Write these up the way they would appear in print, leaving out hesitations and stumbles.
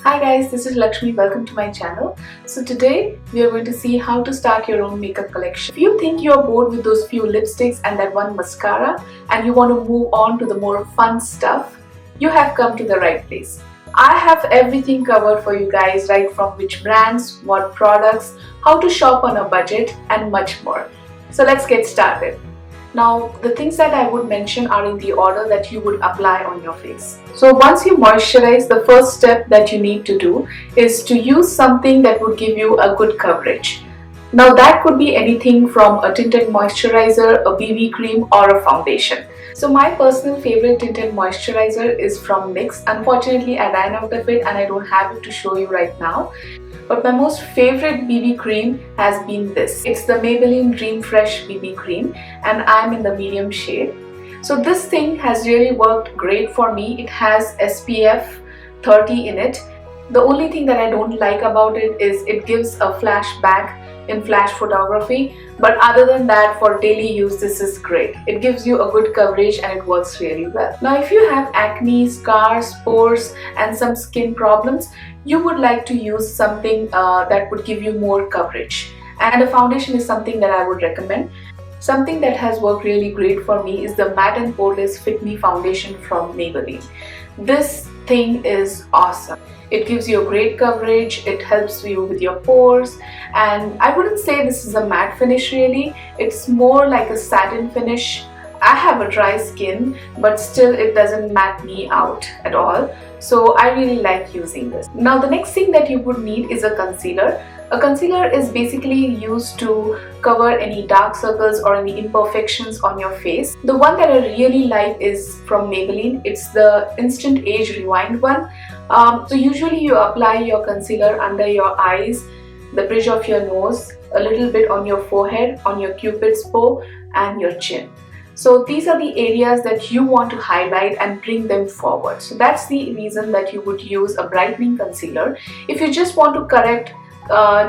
Hi guys, this is Lakshmi. Welcome to my channel. So today we are going to see how to start your own makeup collection. If you think you're bored with those few lipsticks and that one mascara and you want to move on to the more fun stuff, you have come to the right place. I have everything covered for you guys, right from which brands, what products, how to shop on a budget and much more. So let's get started. Now, the things that I would mention are in the order that you would apply on your face. So once you moisturize, the first step that you need to do is to use something that would give you a good coverage. Now that could be anything from a tinted moisturizer, a BB cream or a foundation. So my personal favorite tinted moisturizer is from Nyx. Unfortunately, I ran out of it and I don't have it to show you right now. But my most favorite BB cream has been this. It's the Maybelline Dream Fresh BB cream and I'm in the medium shade. So this thing has really worked great for me. It has SPF 30 in it. The only thing that I don't like about it is it gives a flashback in flash photography, but other than that, for daily use this is great. It gives you a good coverage and it works really well. Now if you have acne, scars, pores and some skin problems, you would like to use something that would give you more coverage, and a foundation is something that I would recommend. Something that has worked really great for me is the Matte and Poreless Fit Me foundation from Maybelline. This thing is awesome. It gives you a great coverage, it helps you with your pores, and I wouldn't say this is a matte finish really, it's more like a satin finish. I have a dry skin, but still it doesn't matte me out at all, so I really like using this. Now the next thing that you would need is a concealer. A concealer is basically used to cover any dark circles or any imperfections on your face. The one that I really like is from Maybelline. It's the Instant Age Rewind one. So usually you apply your concealer under your eyes, the bridge of your nose, a little bit on your forehead, on your cupid's bow and your chin. So these are the areas that you want to highlight and bring them forward. So that's the reason that you would use a brightening concealer. If you just want to correct,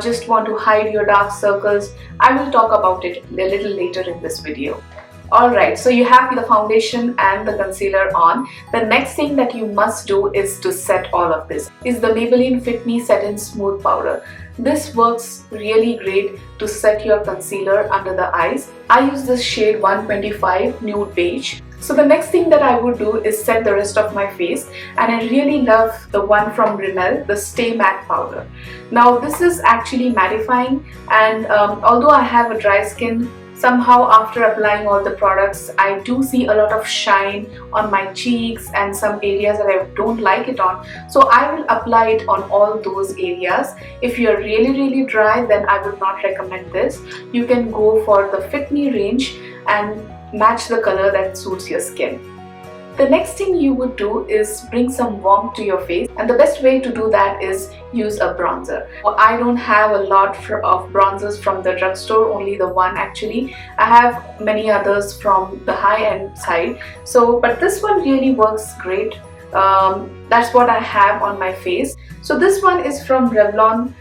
just want to hide your dark circles, I will talk about it a little later in this video. Alright, so you have the foundation and the concealer on. The next thing that you must do is to set all of this is the Maybelline Fit Me Set and Smooth powder. This works really great to set your concealer under the eyes. I use this shade 125 Nude Beige. So the next thing that I would do is set the rest of my face, and I really love the one from Rimmel, the Stay Matte powder. Now this is actually mattifying, and although I have a dry skin, somehow after applying all the products I do see a lot of shine on my cheeks and some areas that I don't like it on. So I will apply it on all those areas. If you're really dry, then I would not recommend this. You can go for the Fit Me range and match the color that suits your skin. The next thing you would do is bring some warmth to your face, and the best way to do that is use a bronzer. I don't have a lot of bronzers from the drugstore, only the one actually. I have many others from the high-end side, but this one really works great. That's what I have on my face. So this one is from Revlon.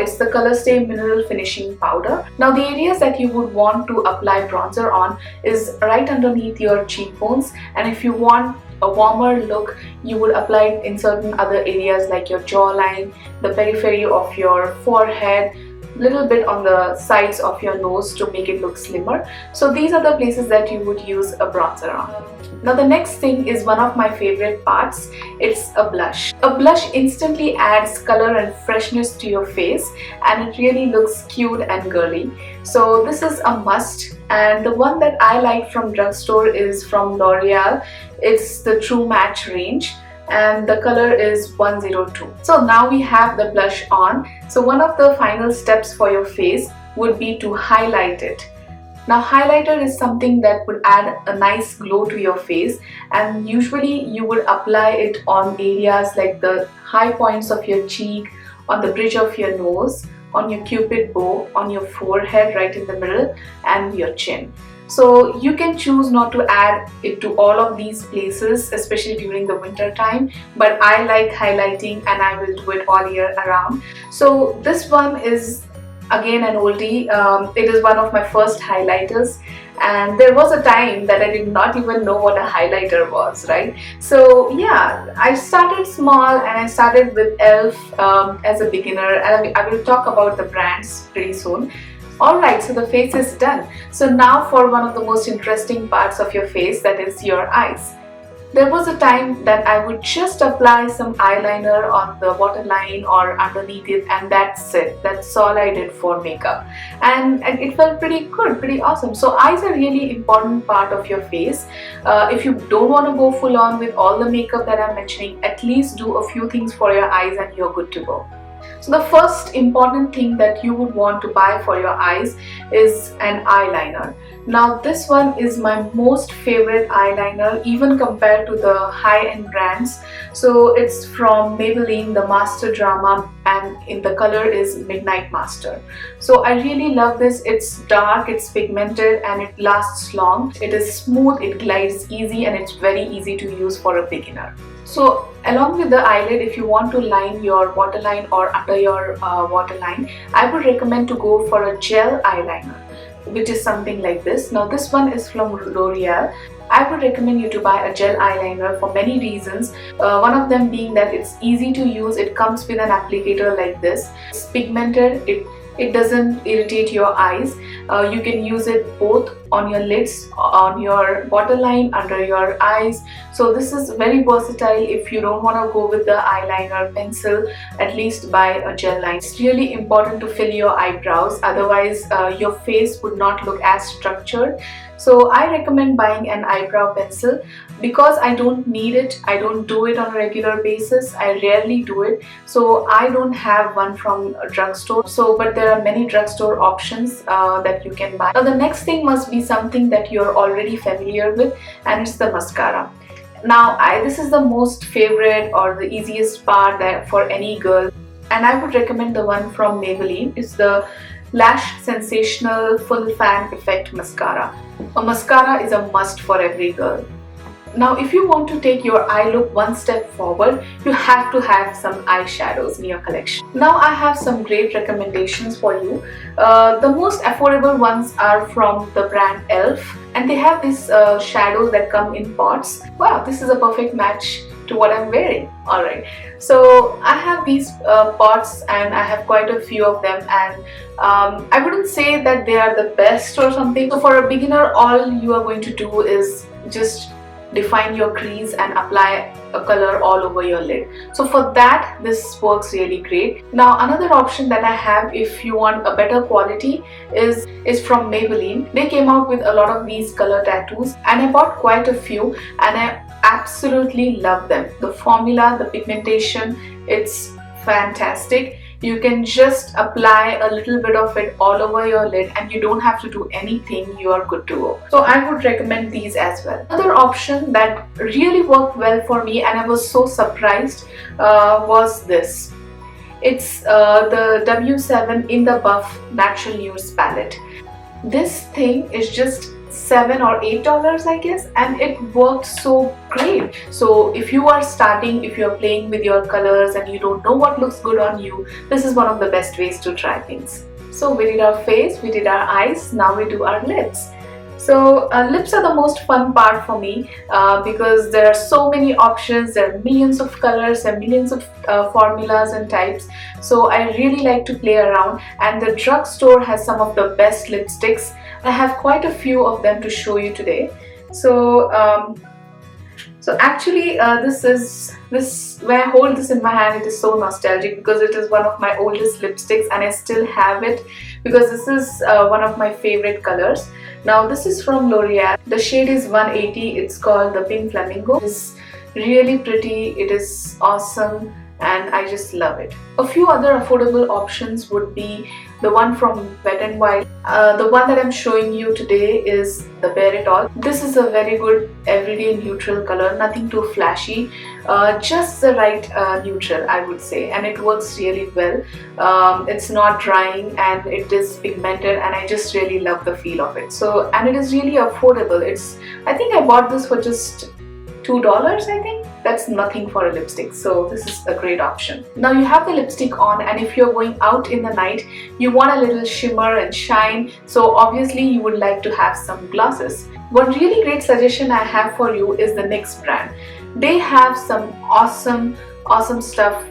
It's the Color Stay Mineral Finishing Powder. Now the areas that you would want to apply bronzer on is right underneath your cheekbones, and if you want a warmer look, you would apply it in certain other areas like your jawline, the periphery of your forehead, little bit on the sides of your nose to make it look slimmer. So these are the places that you would use a bronzer on. Now the next thing is one of my favorite parts. It's a blush. A blush instantly adds color and freshness to your face, and it really looks cute and girly. So this is a must, and the one that I like from drugstore is from L'Oreal. It's the True Match range, and the color is 102. So now we have the blush on. So one of the final steps for your face would be to highlight it. Now highlighter is something that would add a nice glow to your face, and usually you would apply it on areas like the high points of your cheek, on the bridge of your nose, on your cupid bow, on your forehead right in the middle and your chin. So you can choose not to add it to all of these places, especially during the winter time, but I like highlighting and I will do it all year around. So this one is again an oldie. It is one of my first highlighters, and there was a time that I did not even know what a highlighter was, right? So yeah, I started small and I started with e.l.f. As a beginner, and I will talk about the brands pretty soon. Alright, so the face is done. So now for one of the most interesting parts of your face, that is your eyes. There was a time that I would just apply some eyeliner on the waterline or underneath it, and that's it. That's all I did for makeup. And it felt pretty good, pretty awesome. So eyes are really important part of your face. If you don't want to go full on with all the makeup that I'm mentioning, at least do a few things for your eyes and you're good to go. So the first important thing that you would want to buy for your eyes is an eyeliner. Now this one is my most favorite eyeliner, even compared to the high-end brands. So it's from Maybelline, the Master Drama, and in the color is Midnight Master. So I really love this. It's dark, it's pigmented, and it lasts long. It is smooth, it glides easy, and it's very easy to use for a beginner. So along with the eyelid, if you want to line your waterline or under your waterline, I would recommend to go for a gel eyeliner, which is something like this. Now this one is from Loreal. I would recommend you to buy a gel eyeliner for many reasons. One of them being that it's easy to use. It comes with an applicator like this. It's pigmented. It doesn't irritate your eyes. You can use it both on your lids, on your waterline, under your eyes. So this is very versatile. If you don't want to go with the eyeliner pencil, at least buy a gel line. It's really important to fill your eyebrows, otherwise your face would not look as structured. So I recommend buying an eyebrow pencil. Because I don't need it, I don't do it on a regular basis, I rarely do it, so I don't have one from a drugstore. But there are many drugstore options that you can buy. Now the next thing must be something that you're already familiar with, and it's the mascara. Now this is the most favorite or the easiest part that for any girl, and I would recommend the one from Maybelline. It's the Lash Sensational Full Fan Effect Mascara. A mascara is a must for every girl. Now if you want to take your eye look one step forward, you have to have some eyeshadows in your collection. Now I have some great recommendations for you. The most affordable ones are from the brand e.l.f. and they have these shadows that come in pots. Wow, this is a perfect match to what I'm wearing. Alright, so I have these pots and I have quite a few of them, and I wouldn't say that they are the best or something. So for a beginner, all you are going to do is just define your crease and apply a color all over your lid. So for that, this works really great. Now another option that I have, if you want a better quality, is from Maybelline. They came out with a lot of these color tattoos and I bought quite a few and I absolutely love them. The formula, the pigmentation, it's fantastic. You can just apply a little bit of it all over your lid and you don't have to do anything, you are good to go. So I would recommend these as well. Another option that really worked well for me and I was so surprised was this. It's the W7 in the Buff Natural Nudes palette. This thing is just $7 or $8 I guess, and it worked so great. So if you are starting, if you're playing with your colors and you don't know what looks good on you, this is one of the best ways to try things. So we did our face, we did our eyes, now we do our lips. So lips are the most fun part for me because there are so many options, there are millions of colors and millions of formulas and types. So I really like to play around, and the drugstore has some of the best lipsticks. I have quite a few of them to show you today. So actually when I hold this in my hand, it is so nostalgic because it is one of my oldest lipsticks and I still have it because this is one of my favorite colors. Now this is from L'Oreal. The shade is 180. It's called the Pink Flamingo. It's really pretty. It is awesome and I just love it. A few other affordable options would be the one from Wet n Wild. The one that I'm showing you today is the Bare It All. This is a very good everyday neutral color, nothing too flashy, just the right neutral I would say, and it works really well. It's not drying and it is pigmented and I just really love the feel of it. And it is really affordable. I think I bought this for just $2 I think. that's nothing for a lipstick. So this is a great option. Now you have the lipstick on, and if you're going out in the night, you want a little shimmer and shine, so obviously you would like to have some glosses. One really great suggestion I have for you is the Nyx brand. They have some awesome stuff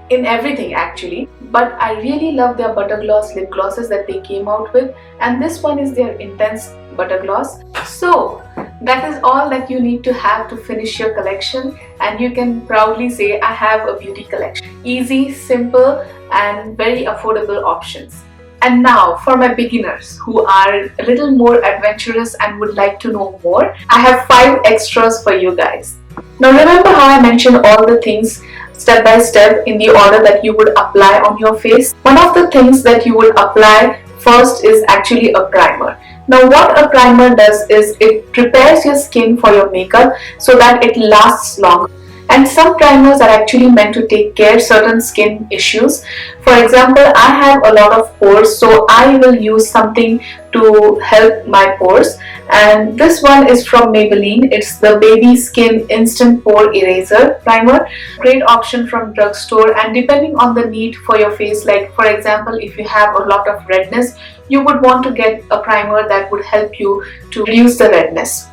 in everything actually, but I really love their butter gloss lip glosses that they came out with, and this one is their intense butter gloss. So that is all that you need to have to finish your collection, and you can proudly say I have a beauty collection. Easy, simple and very affordable options. And now for my beginners who are a little more adventurous and would like to know more, I have 5 extras for you guys. Now remember how I mentioned all the things step by step in the order that you would apply on your face? One of the things that you would apply first is actually a primer. Now what a primer does is it prepares your skin for your makeup so that it lasts longer. And some primers are actually meant to take care of certain skin issues. For example, I have a lot of pores, so I will use something to help my pores. And this one is from Maybelline. It's the Baby Skin Instant Pore Eraser Primer. Great option from drugstore, and depending on the need for your face, like for example, if you have a lot of redness, you would want to get a primer that would help you to reduce the redness.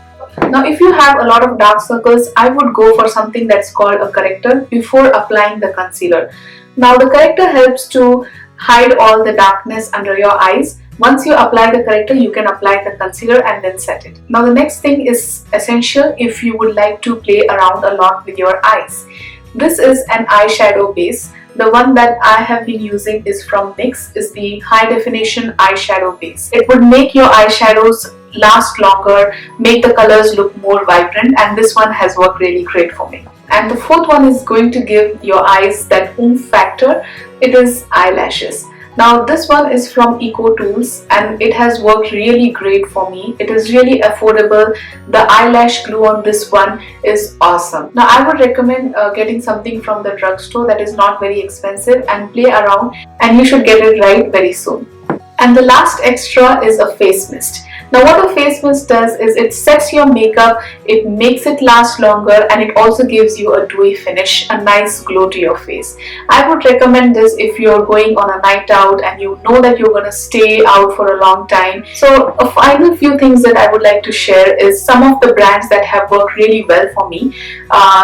Now if you have a lot of dark circles, I would go for something that's called a corrector before applying the concealer. Now the corrector helps to hide all the darkness under your eyes. Once you apply the corrector, you can apply the concealer and then set it. Now the next thing is essential if you would like to play around a lot with your eyes. This is an eyeshadow base. The one that I have been using is from Nyx, is the high definition eyeshadow base. It would make your eyeshadows last longer, make the colors look more vibrant, and this one has worked really great for me. And the fourth one is going to give your eyes that oomph factor. It is eyelashes. Now this one is from Eco Tools and it has worked really great for me. It is really affordable. The eyelash glue on this one is awesome. Now I would recommend getting something from the drugstore that is not very expensive, and play around, and you should get it right very soon. And the last extra is a face mist. Now what a face mist does is it sets your makeup, it makes it last longer, and it also gives you a dewy finish, a nice glow to your face. I would recommend this if you're going on a night out and you know that you're going to stay out for a long time. So a final few things that I would like to share is some of the brands that have worked really well for me.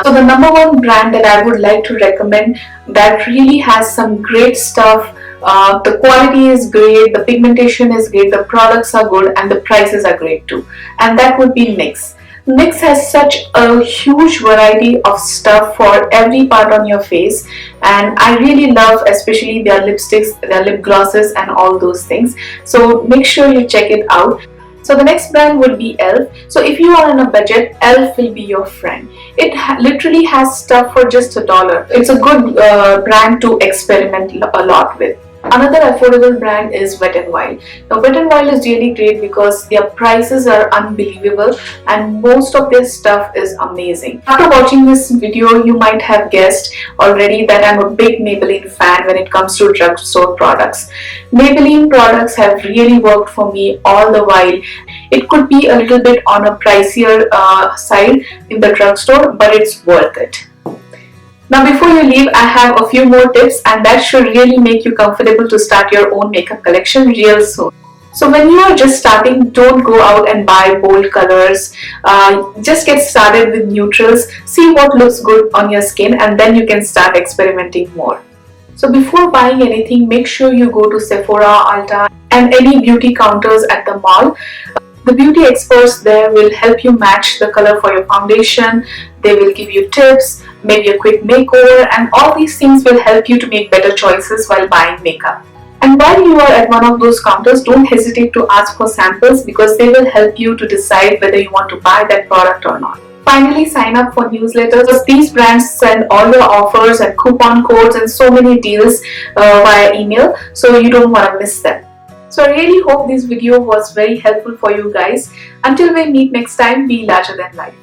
So the number one brand that I would like to recommend that really has some great stuff. The quality is great, the pigmentation is great, the products are good, and the prices are great too, and that would be Nyx. Nyx has such a huge variety of stuff for every part on your face, and I really love especially their lipsticks, their lip glosses and all those things. So make sure you check it out. So the next brand would be e.l.f. So if you are on a budget, e.l.f. will be your friend. It literally has stuff for just $1. It's a good brand to experiment a lot with. Another affordable brand is Wet n Wild. Now Wet n Wild is really great because their prices are unbelievable and most of their stuff is amazing. After watching this video, you might have guessed already that I'm a big Maybelline fan when it comes to drugstore products. Maybelline products have really worked for me all the while. It could be a little bit on a pricier side in the drugstore, but it's worth it. Now before you leave, I have a few more tips, and that should really make you comfortable to start your own makeup collection real soon. So when you are just starting, don't go out and buy bold colors. Just get started with neutrals, see what looks good on your skin, and then you can start experimenting more. So before buying anything, make sure you go to Sephora, Ulta and any beauty counters at the mall. The beauty experts there will help you match the color for your foundation. They will give you tips, maybe a quick makeover, and all these things will help you to make better choices while buying makeup. And while you are at one of those counters, don't hesitate to ask for samples because they will help you to decide whether you want to buy that product or not. Finally, sign up for newsletters because these brands send all their offers and coupon codes and so many deals via email, so you don't want to miss them. So I really hope this video was very helpful for you guys. Until we meet next time, be larger than life.